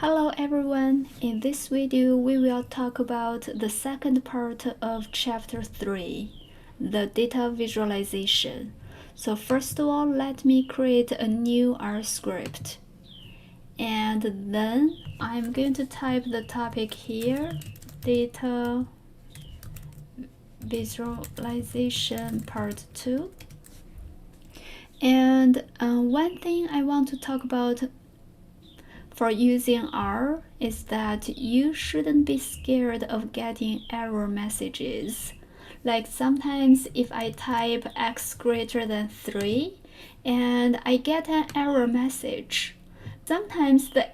Hello everyone, in this video we will talk about the second part of chapter 3, the data visualization. So first of all, let me create a new R script. And then I'm going to type the topic here, data visualization part 2. And one thing I want to talk about for using R is that you shouldn't be scared of getting error messages. Like sometimes if I type x greater than 3 and I get an error message. Sometimes the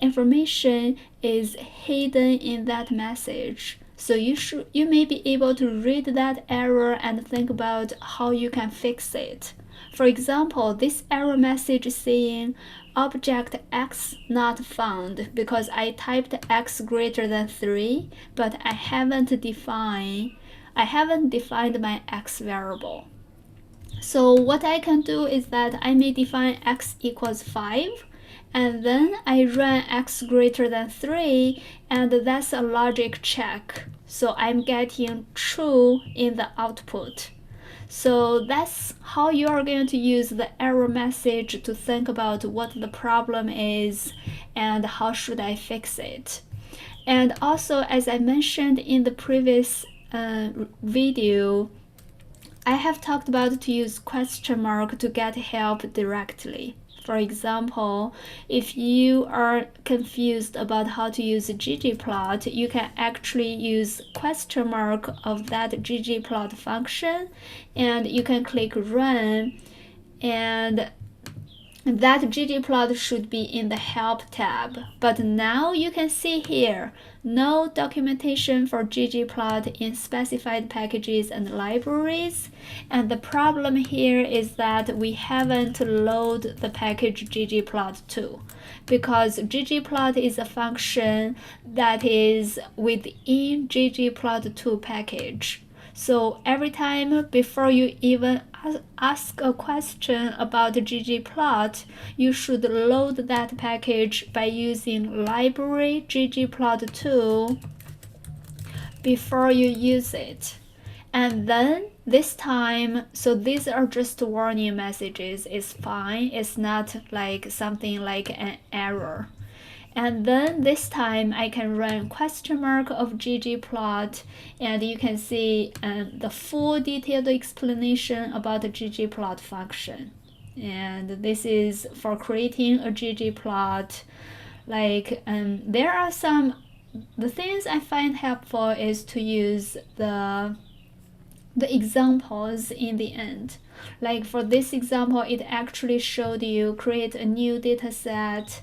information is hidden in that message. So you may be able to read that error and think about how you can fix it. For example, this error message saying object x not found because I typed x greater than 3, but I haven't defined my x variable. So what I can do is that I may define x equals 5, and then I run x greater than 3, and that's a logic check. So I'm getting true in the output. So that's how you are going to use the error message to think about what the problem is and how should I fix it. And also, as I mentioned in the previous video, I have talked about to use question mark to get help directly. For example, if you are confused about how to use ggplot, you can actually use question mark of that ggplot function, and you can click run, and that ggplot should be in the help tab. But now you can see here, no documentation for ggplot in specified packages and libraries. And the problem here is that we haven't loaded the package ggplot2 because ggplot is a function that is within ggplot2 package. So every time before you even ask a question about ggplot, you should load that package by using library ggplot2 before you use it. And then this time, so these are just warning messages, it's fine, it's not like something like an error. And then this time I can run question mark of ggplot, and you can see the full detailed explanation about the ggplot function. And this is for creating a ggplot. Like there are the things I find helpful is to use the examples in the end. Like for this example, it actually showed you create a new data set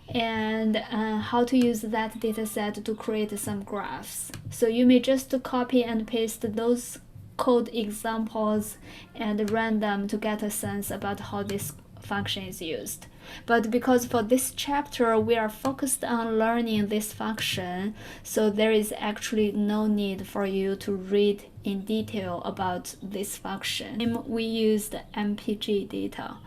and how to use that dataset to create some graphs. So you may just copy and paste those code examples and run them to get a sense about how this function is used. But because for this chapter we are focused on learning this function, so there is actually no need for you to read in detail about this function. We used MPG data.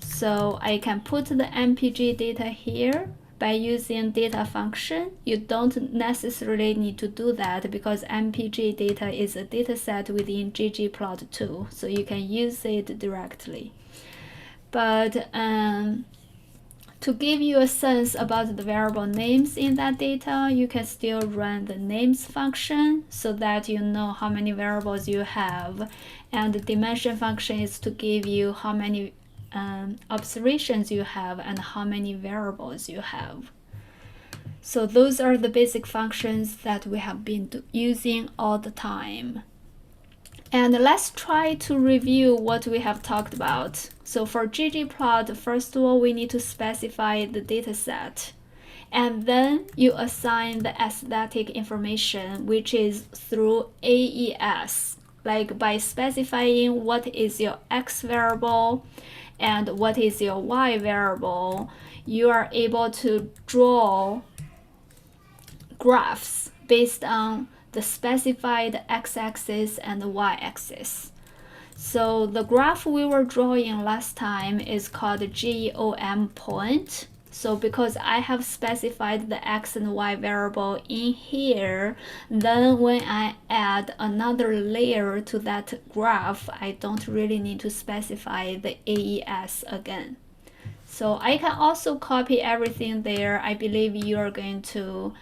So I can put the MPG data here by using data function. You don't necessarily need to do that because MPG data is a data set within ggplot2, so you can use it directly. But to give you a sense about the variable names in that data, you can still run the names function so that you know how many variables you have. And the dimension function is to give you how many observations you have and how many variables you have. So those are the basic functions that we have been using all the time. And let's try to review what we have talked about. So for ggplot, first of all, we need to specify the data set. And then you assign the aesthetic information, which is through AES, like by specifying what is your x variable and what is your y variable, you are able to draw graphs based on the specified x-axis and the y-axis. So the graph we were drawing last time is called GEOM point. So because I have specified the x and y variable in here, then when I add another layer to that graph, I don't really need to specify the AES again. So I can also copy everything there. I believe you are going to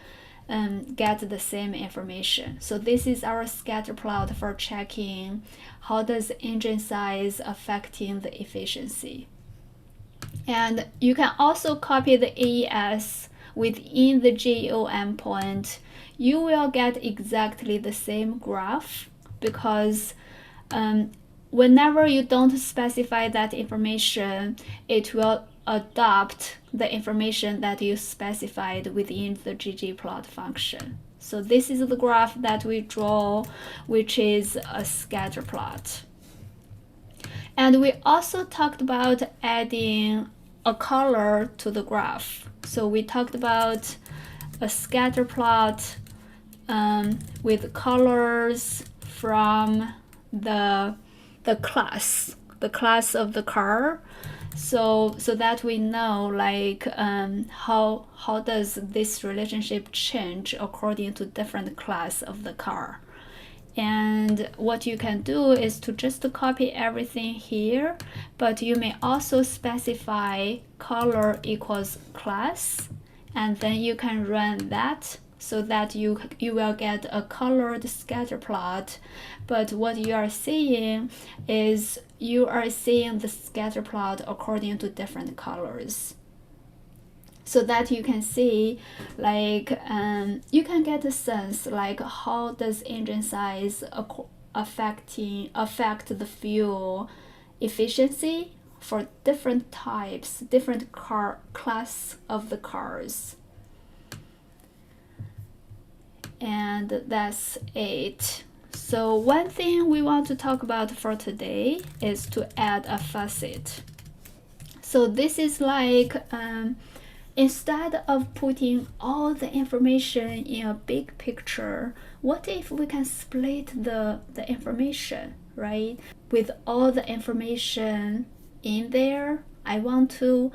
get the same information. So this is our scatter plot for checking how does engine size affecting the efficiency. And you can also copy the AES within the GEOM point. You will get exactly the same graph because whenever you don't specify that information, it will adopt the information that you specified within the ggplot function. So this is the graph that we draw, which is a scatter plot. And we also talked about adding a color to the graph. So we talked about a scatter plot with colors from the class of the car, so that we know like how does this relationship change according to different class of the car. And what you can do is to just copy everything here, but you may also specify color equals class, and then you can run that so that you will get a colored scatter plot. But what you are seeing is you are seeing the scatter plot according to different colors, so that you can see like you can get a sense like how does engine size affect the fuel efficiency for different types, different car class of the cars. And that's it. So one thing we want to talk about for today is to add a facet. So this is like instead of putting all the information in a big picture, what if we can split the information, right? With all the information in there, I want to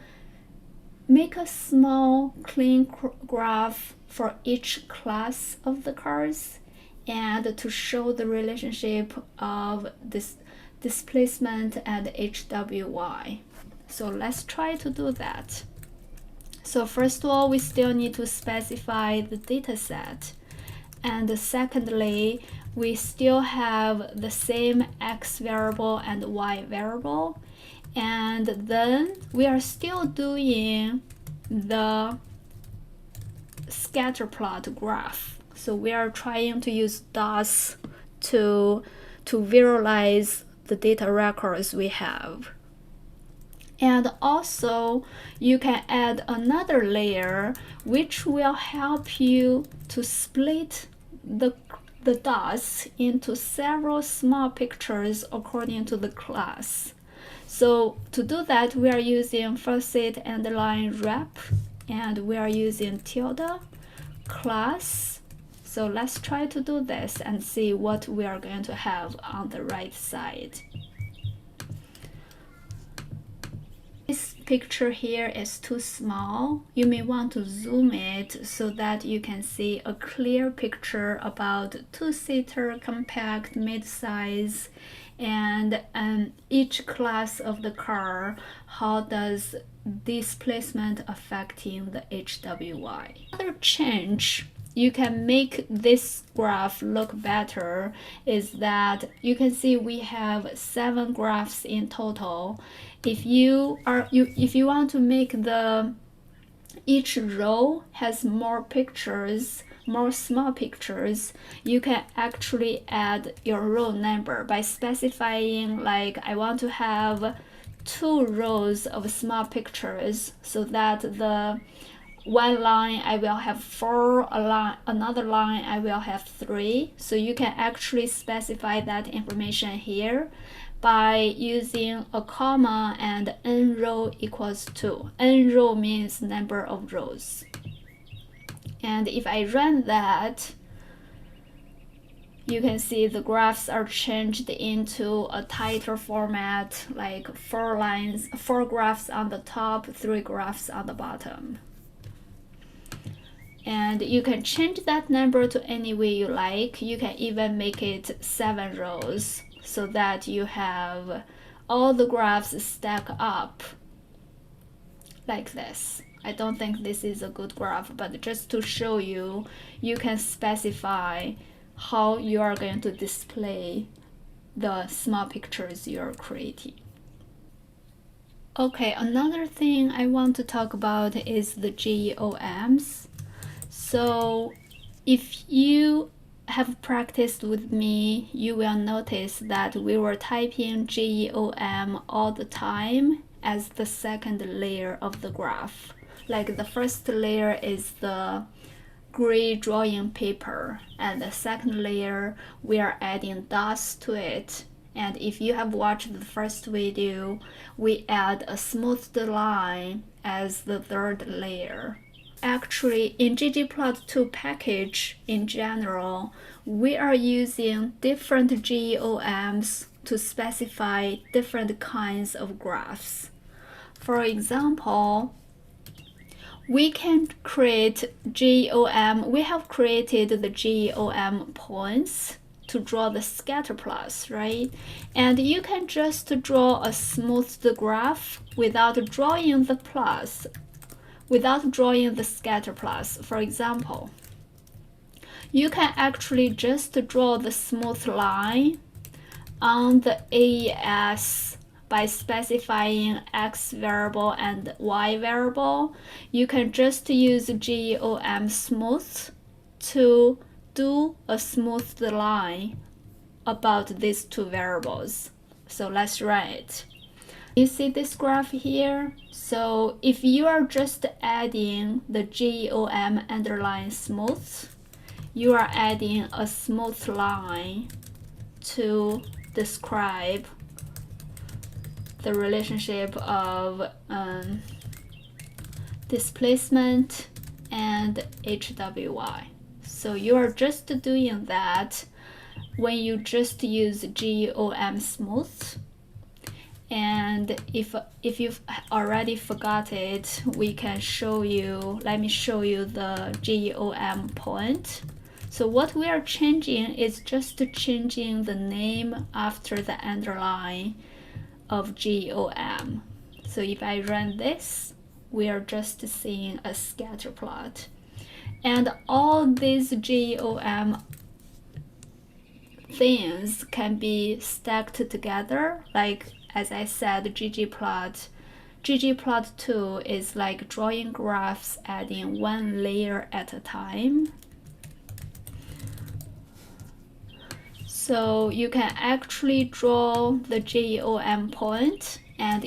make a small clean graph for each class of the cars and to show the relationship of this displacement and HWY. So let's try to do that. So first of all, we still need to specify the data set. And secondly, we still have the same x variable and y variable. And then we are still doing the scatter plot graph. So we are trying to use dots to visualize the data records we have. And also you can add another layer which will help you to split the dots into several small pictures according to the class. So to do that, we are using facet and line wrap, and we are using tilde class. So let's try to do this and see what we are going to have on the right side. This picture here is too small. You may want to zoom it so that you can see a clear picture about two-seater, compact, mid-size, and each class of the car. How does displacement affecting the HWY? Another change you can make this graph look better is that you can see we have 7 graphs in total. If you want to make each row has more pictures, more small pictures, you can actually add your row number by specifying like I want to have 2 rows of small pictures, so that the one line I will have 4, another line I will have 3. So you can actually specify that information here by using a comma and n row equals 2. N row means number of rows. And if I run that, you can see the graphs are changed into a tighter format, like 4 lines, 4 graphs on the top, 3 graphs on the bottom. And you can change that number to any way you like. You can even make it 7 rows so that you have all the graphs stack up like this. I don't think this is a good graph, but just to show you, you can specify how you are going to display the small pictures you're creating. Okay, another thing I want to talk about is the geoms. So if you have practiced with me, you will notice that we were typing GEOM all the time as the second layer of the graph. Like the first layer is the gray drawing paper, and the second layer we are adding dots to it. And if you have watched the first video, we add a smoothed line as the third layer. Actually, in ggplot2 package in general, we are using different GEOMs to specify different kinds of graphs. For example, we can create GEOM. We have created the GEOM points to draw the scatterplots, right? And you can just draw a smoothed graph without drawing the plots, without drawing the scatterplots. For example, you can actually just draw the smooth line on the AES by specifying X variable and Y variable. You can just use GEOM smooth to do a smoothed line about these two variables. So let's run it. You see this graph here? So if you are just adding the GEOM underline smooth, you are adding a smooth line to describe the relationship of displacement and HWY. So you are just doing that when you just use GEOM smooth. And if you've already forgot it, we can show you, let me show you the GEOM point. So what we are changing is just changing the name after the underline of GEOM. So if I run this, we are just seeing a scatter plot. And all these GEOM things can be stacked together. Like, as I said, ggplot2 is like drawing graphs, adding one layer at a time. So you can actually draw the GEOM point, and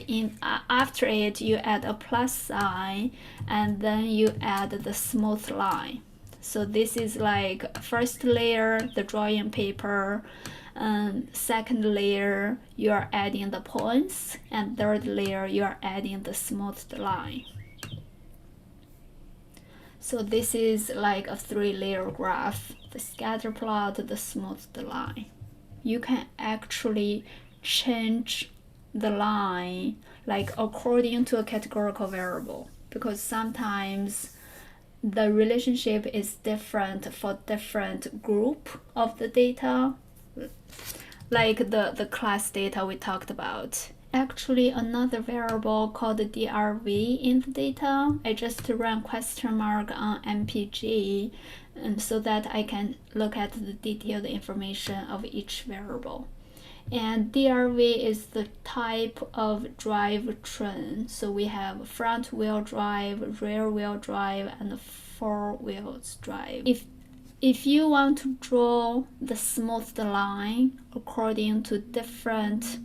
after it you add a plus sign, and then you add the smooth line. So this is like first layer, the drawing paper, second layer you are adding the points, and third layer you are adding the smoothed line. So this is like a 3-layer graph: the scatter plot, the smoothed line. You can actually change the line like according to a categorical variable, because sometimes the relationship is different for different group of the data, like the class data we talked about. Actually, another variable called DRV in the data, I just ran question mark on MPG, and so that I can look at the detailed information of each variable. And DRV is the type of drivetrain. So we have front wheel drive, rear wheel drive, and 4-wheel drive. If you want to draw the smoothed line according to different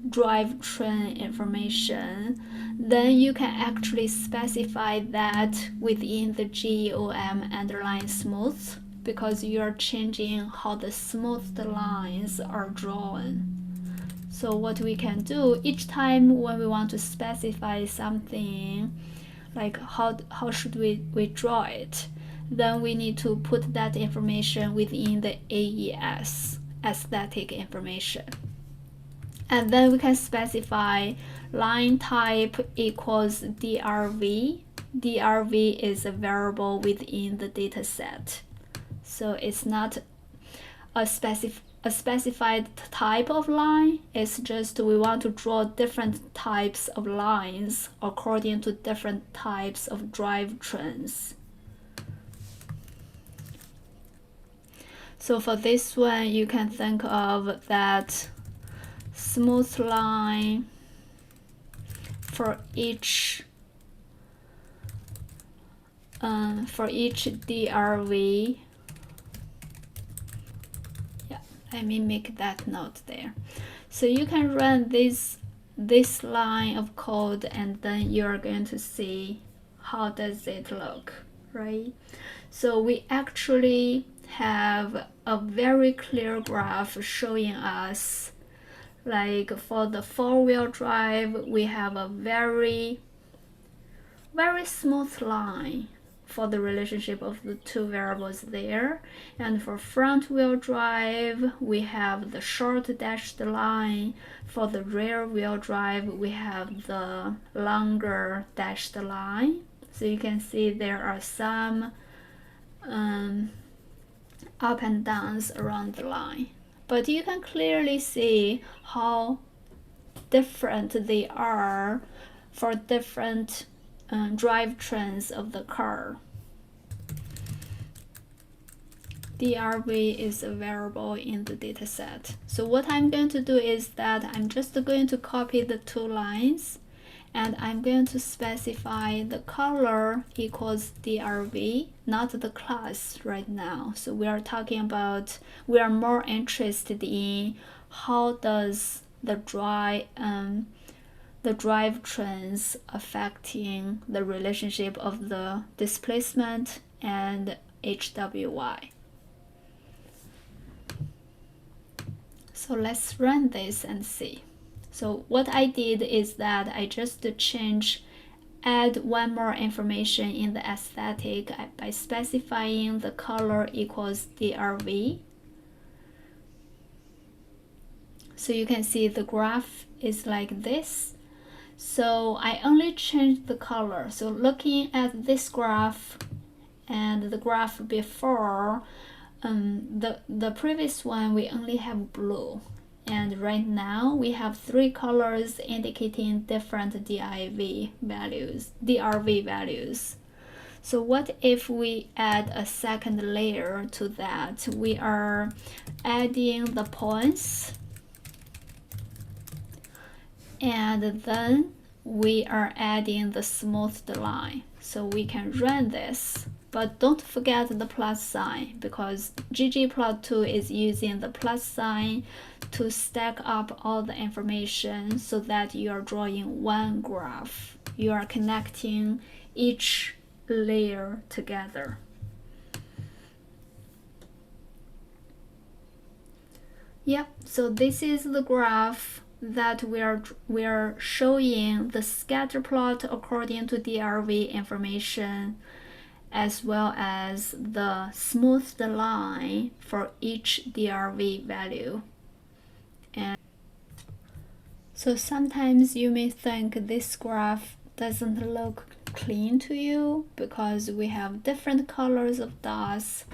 drivetrain information, then you can actually specify that within the GEOM underline smooth, because you are changing how the smoothed lines are drawn. So what we can do each time when we want to specify something, like how should we draw it, then we need to put that information within the AES, aesthetic information. And then we can specify line type equals DRV. DRV is a variable within the data set. So it's not a specified type of line. It's just we want to draw different types of lines according to different types of drivetrains. So for this one, you can think of that smooth line for each DRV. Yeah, let me make that note there. So you can run this line of code, and then you're going to see how does it look, right? So we actually have a very clear graph showing us, like for the four-wheel drive, we have a very smooth line for the relationship of the two variables there. And for front-wheel drive, we have the short dashed line. For the rear-wheel drive, we have the longer dashed line. So you can see there are some up and downs around the line. But you can clearly see how different they are for different drivetrains of the car. DRV is a variable in the dataset. So what I'm going to do is that I'm just going to copy the two lines, and I'm going to specify the color equals DRV, not the class right now. So we are more interested in how does the drivetrains affecting the relationship of the displacement and HWY. So let's run this and see. So what I did is that I just add one more information in the aesthetic by specifying the color equals DRV. So you can see the graph is like this. So I only changed the color. So looking at this graph and the graph before, the previous one we only have blue. And right now we have three colors indicating different DRV values. So what if we add a second layer to that? We are adding the points, and then we are adding the smoothed line. So we can run this. But don't forget the plus sign, because ggplot2 is using the plus sign to stack up all the information so that you are drawing one graph. You are connecting each layer together. Yep, so this is the graph that we are showing the scatter plot according to DRV information, as well as the smoothed line for each DRV value. And so sometimes you may think this graph doesn't look clean to you because we have different colors of dots,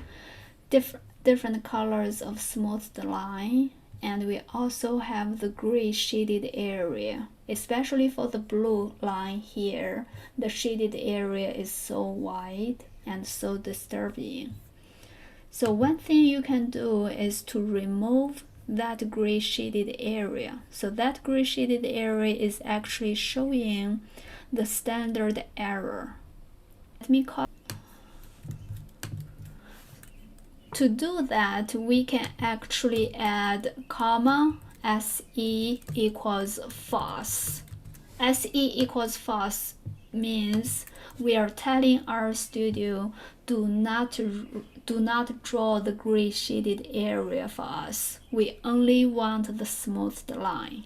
different colors of smoothed line, and we also have the gray shaded area. Especially for the blue line here, the shaded area is so wide and so disturbing. So one thing you can do is to remove that gray shaded area. So that gray shaded area is actually showing the standard error. Let me copy. To do that, we can actually add comma SE equals false. SE equals false means we are telling RStudio do not draw the gray shaded area for us. We only want the smoothed line.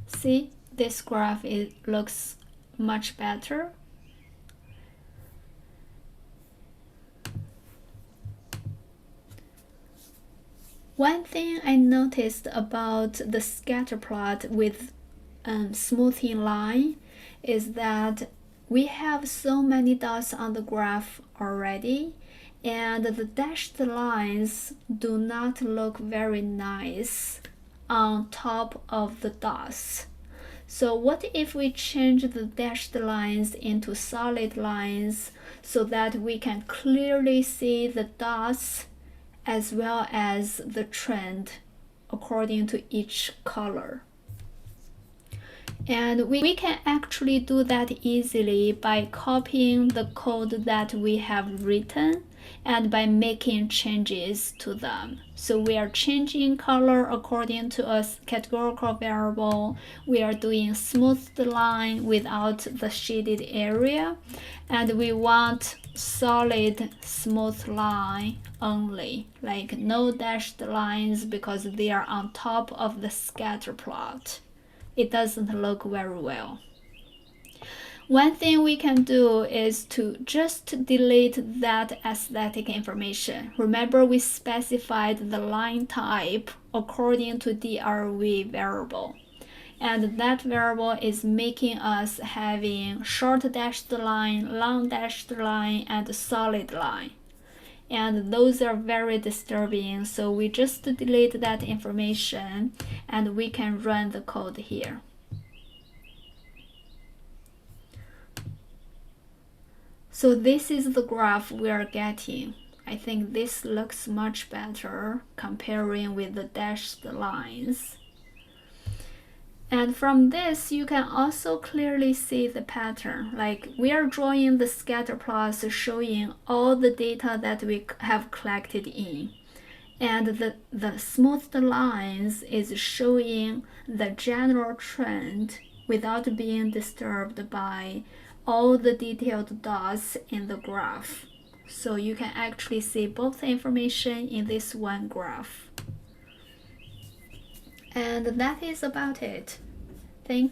See, this graph looks much better. One thing I noticed about the scatter plot with smoothing line is that we have so many dots on the graph already, and the dashed lines do not look very nice on top of the dots. So what if we change the dashed lines into solid lines so that we can clearly see the dots as well as the trend according to each color? And we can actually do that easily by copying the code that we have written and by making changes to them. So we are changing color according to a categorical variable. We are doing smoothed line without the shaded area. And we want solid smooth line only, like no dashed lines because they are on top of the scatter plot. It doesn't look very well. One thing we can do is to just delete that aesthetic information. Remember, we specified the line type according to DRV variable. And that variable is making us having short dashed line, long dashed line, and solid line. And those are very disturbing, so we just delete that information and we can run the code here. So this is the graph we are getting. I think this looks much better comparing with the dashed lines. And from this, you can also clearly see the pattern. Like we are drawing the scatter plots showing all the data that we have collected in. And the smoothed lines is showing the general trend without being disturbed by all the detailed dots in the graph. So you can actually see both information in this one graph. And that is about it. Thank you.